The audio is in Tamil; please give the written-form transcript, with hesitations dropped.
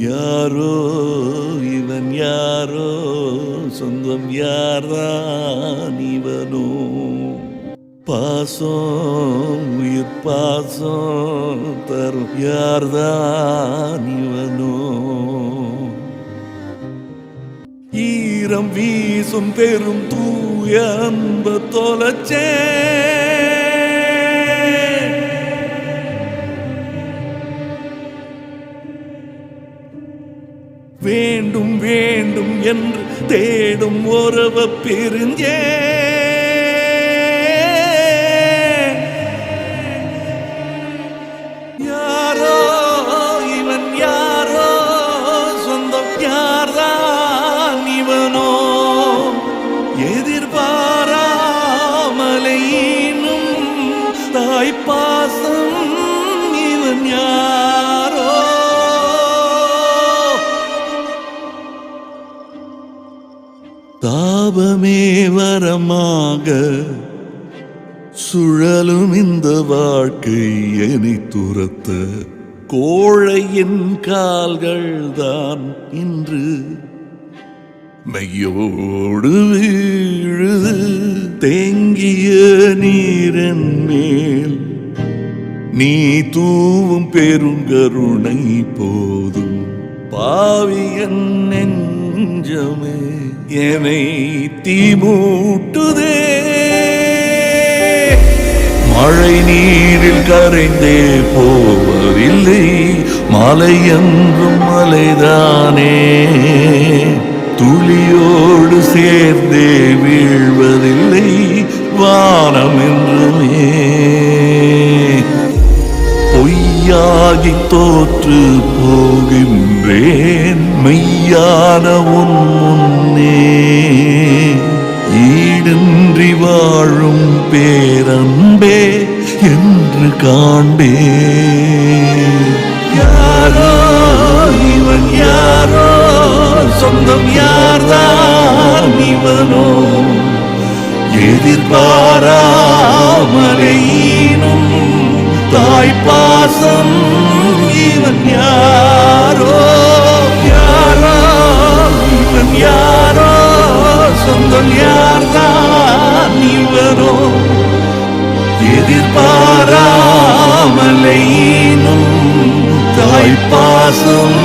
யாரோ இவன் யாரோ, சொந்தம் யார்தான் இவனோ, பாசம் உயிர் பாசம் தரும் யார்தான் இவனோ, ஈரம் வீசும் பெரும் தூய அன்பு தொலைச்சே, வேண்டும் வேண்டும் என்று தேடும் உறவ பிரிஞ்சே, யாரோ இவன் யாரோ, சொந்தம் யார்தான் இவனோ, எதிர்பாராமலையினும் தாய்ப்பாசம் இவன் யாரோ, தாபமே வரமாக சுழலும் இந்த வாழ்க்கை என்னை துரத்த, கோழையின் கால்கள் தான் இன்று மெய்யோடு வீழுது, தேங்கிய நீரின் மேல் நீ தூவும் பெருங்கருணை போதும், பாவியன் நெஞ்சமே என்னை தீமூட்டுதே, மழை நீரில் கரைந்தே போவதில்லை, மலை என்றும் மலைதானே, துளியோடு சேர்ந்தே வீழ்வதில்லை வானம் என்றுமே, பொய்யாகி தோற்று போகின்றேன் மெய்யான உன் முன்னே, ஈடின்றி வாழும் பேரன்பே என்று காண்பே, யாரோ இவன் யாரோ, சொந்தம் யார்தான் இவனோ, எதிர்பாராமலையினும் தாய்ப்பாசம் இவன் யாரோ, யாரோ இவன் யாரோ, சொந்தம் யார்தான் இவனோ, எதிர்பாராமலையினும் தாய்ப்பாசம்